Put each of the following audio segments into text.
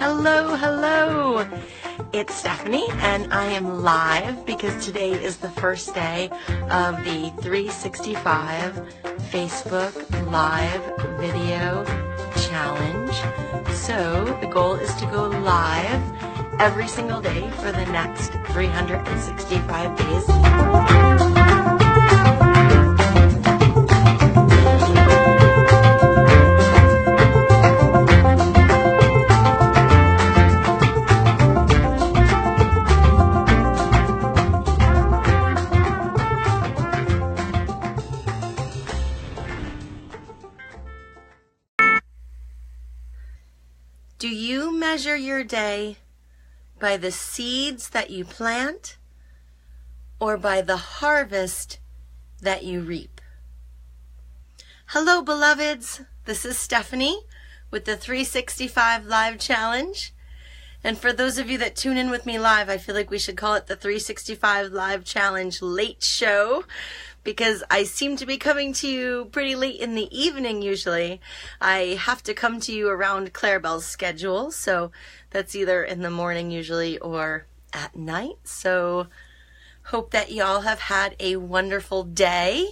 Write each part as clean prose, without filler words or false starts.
Hello, hello. It's Stephanie, and I am live because today is the first day of the 365 Facebook Live Video Challenge. So the goal is to go live every single day for the next 365 days. Do you measure your day by the seeds that you plant or by the harvest that you reap? Hello, beloveds. This is Stephanie with the 365 Live Challenge. And for those of you that tune in with me live, I feel like we should call it the 365 Live Challenge Late Show, because I seem to be coming to you pretty late in the evening usually. I have to come to you around Clarabelle's schedule, so that's either in the morning usually or at night. So hope that y'all have had a wonderful day.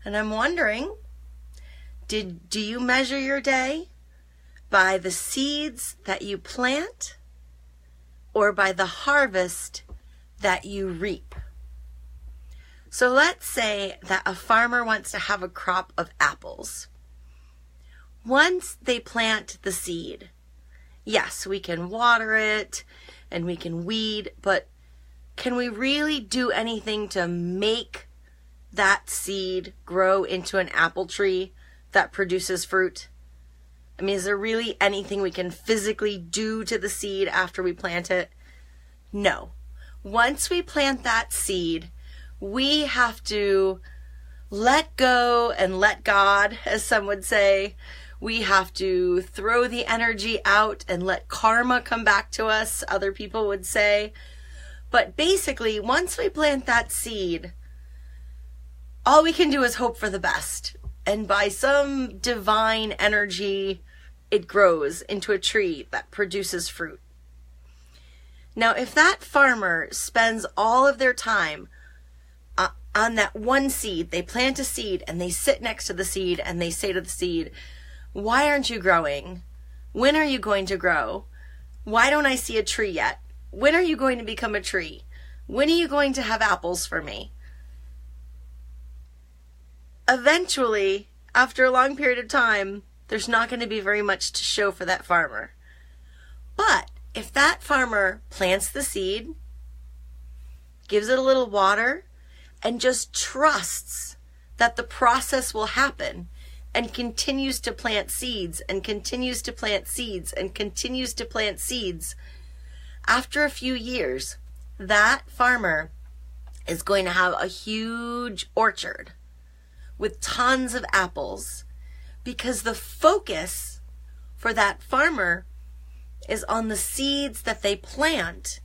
And I'm wondering, do you measure your day by the seeds that you plant or by the harvest that you reap? So let's say that a farmer wants to have a crop of apples. Once they plant the seed, yes, we can water it and we can weed, but can we really do anything to make that seed grow into an apple tree that produces fruit? I mean, is there really anything we can physically do to the seed after we plant it? No. Once we plant that seed, we have to let go and let God, as some would say. We have to throw the energy out and let karma come back to us, other people would say. But basically, once we plant that seed, all we can do is hope for the best. And by some divine energy, it grows into a tree that produces fruit. Now, if that farmer spends all of their time on that one seed, they plant a seed and they sit next to the seed and they say to the seed, why aren't you growing? When are you going to grow? Why don't I see a tree yet? When are you going to become a tree? When are you going to have apples for me? Eventually, after a long period of time, there's not going to be very much to show for that farmer. But if that farmer plants the seed, gives it a little water, and just trusts that the process will happen and continues to plant seeds and continues to plant seeds and continues to plant seeds, after a few years, that farmer is going to have a huge orchard with tons of apples, because the focus for that farmer is on the seeds that they plant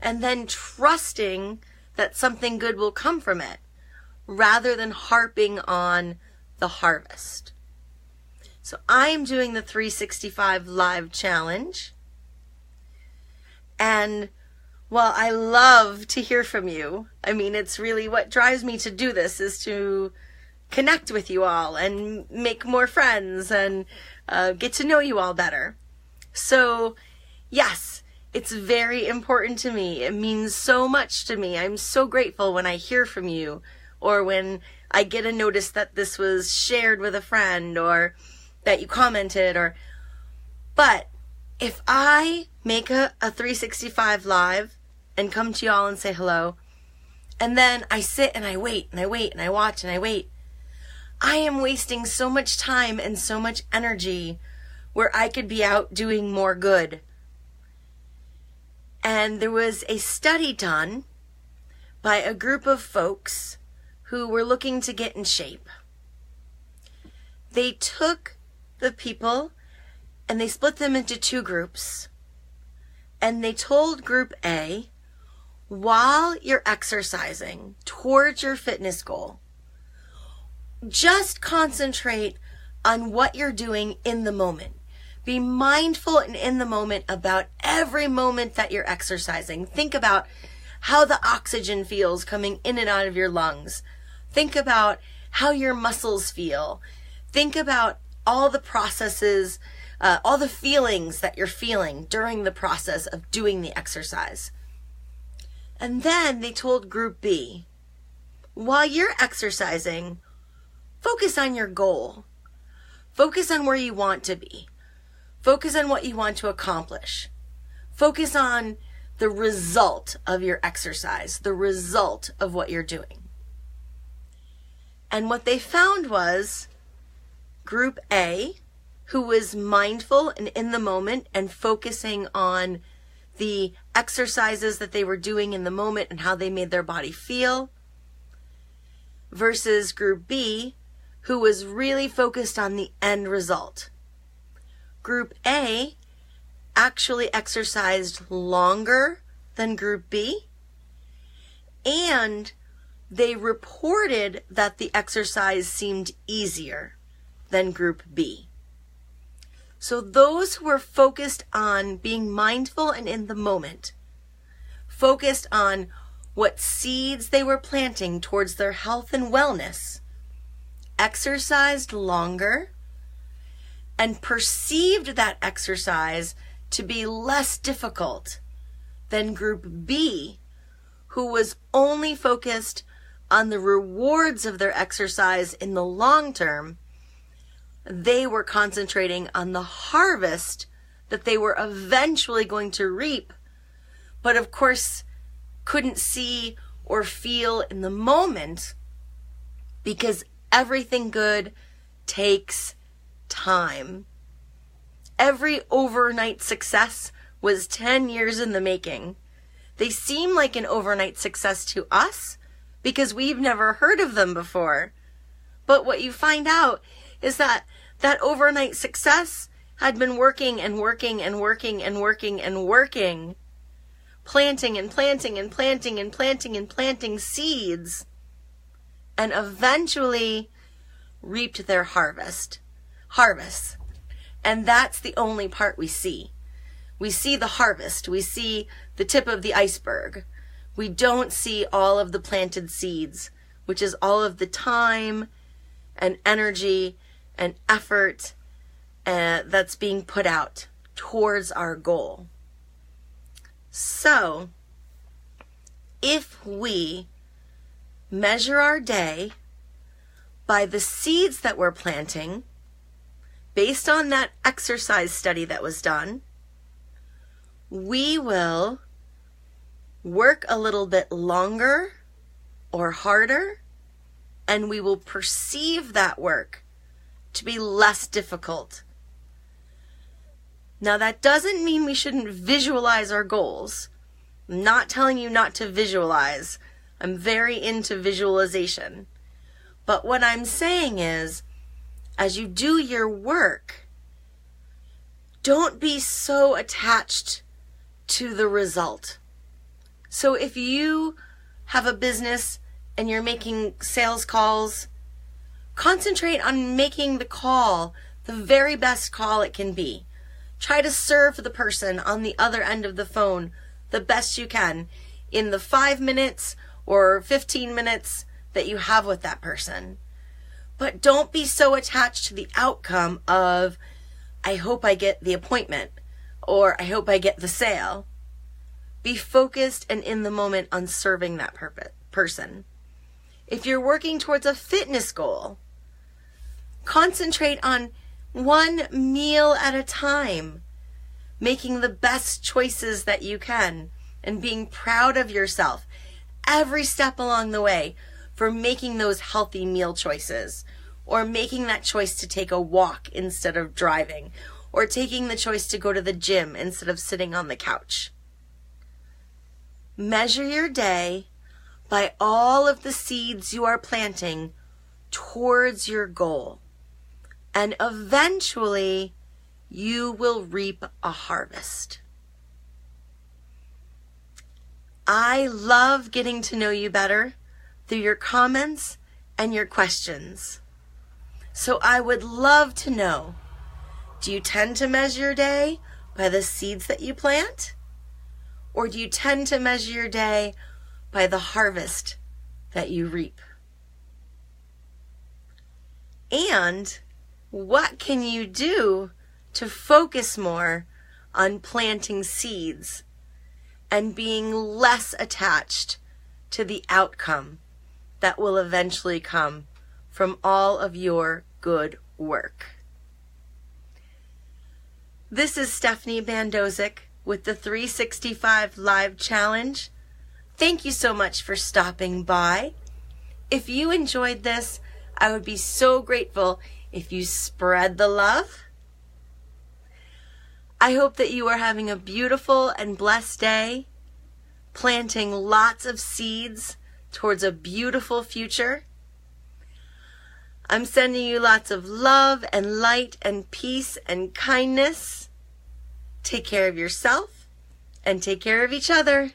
and then trusting that something good will come from it, rather than harping on the harvest. So I am doing the 365 Live Challenge. And while I love to hear from you, I mean, it's really what drives me to do this, is to connect with you all and make more friends and get to know you all better. So yes, it's very important to me. It means so much to me. I'm so grateful when I hear from you, or when I get a notice that this was shared with a friend, or that you commented, but if I make a 365 live and come to y'all and say hello, and then I sit and I wait and I wait and I watch and I wait, I am wasting so much time and so much energy where I could be out doing more good. And there was a study done by a group of folks who were looking to get in shape. They took the people and they split them into two groups. And they told Group A, while you're exercising towards your fitness goal, just concentrate on what you're doing in the moment. Be mindful and in the moment about every moment that you're exercising. Think about how the oxygen feels coming in and out of your lungs. Think about how your muscles feel. Think about all the processes, all the feelings that you're feeling during the process of doing the exercise. And then they told Group B, while you're exercising, focus on your goal. Focus on where you want to be. Focus on what you want to accomplish. Focus on the result of your exercise, the result of what you're doing. And what they found was Group A, who was mindful and in the moment and focusing on the exercises that they were doing in the moment and how they made their body feel, versus Group B, who was really focused on the end result. Group A actually exercised longer than Group B, and they reported that the exercise seemed easier than Group B. So those who were focused on being mindful and in the moment, focused on what seeds they were planting towards their health and wellness, exercised longer and perceived that exercise to be less difficult than Group B, who was only focused on the rewards of their exercise in the long term. They were concentrating on the harvest that they were eventually going to reap, but of course couldn't see or feel in the moment, because everything good takes time. Every overnight success was 10 years in the making. They seem like an overnight success to us because we've never heard of them before. But what you find out is that that overnight success had been working and working and working and working and working, planting and planting and planting and planting and planting seeds, and eventually reaped their harvests. And that's the only part we see. We see the harvest. We see the tip of the iceberg. We don't see all of the planted seeds, which is all of the time and energy and effort that's being put out towards our goal. So, if we measure our day by the seeds that we're planting, based on that exercise study that was done, we will work a little bit longer or harder, and we will perceive that work to be less difficult. Now, that doesn't mean we shouldn't visualize our goals. I'm not telling you not to visualize. I'm very into visualization. But what I'm saying is, as you do your work, don't be so attached to the result. So if you have a business and you're making sales calls, concentrate on making the call the very best call it can be. Try to serve the person on the other end of the phone the best you can in the 5 minutes or 15 minutes that you have with that person. But don't be so attached to the outcome of, I hope I get the appointment, or I hope I get the sale. Be focused and in the moment on serving that person. If you're working towards a fitness goal, concentrate on one meal at a time, making the best choices that you can, and being proud of yourself every step along the way for making those healthy meal choices, or making that choice to take a walk instead of driving, or taking the choice to go to the gym instead of sitting on the couch. Measure your day by all of the seeds you are planting towards your goal, and eventually you will reap a harvest. I love getting to know you better through your comments and your questions. So I would love to know, Do you tend to measure your day by the seeds that you plant? Or do you tend to measure your day by the harvest that you reap? And what can you do to focus more on planting seeds and being less attached to the outcome that will eventually come from all of your good work? This is Stephanie Bandozik with the 365 Live Challenge. Thank you so much for stopping by. If you enjoyed this, I would be so grateful if you spread the love. I hope that you are having a beautiful and blessed day, planting lots of seeds towards a beautiful future. I'm sending you lots of love and light and peace and kindness. Take care of yourself and take care of each other.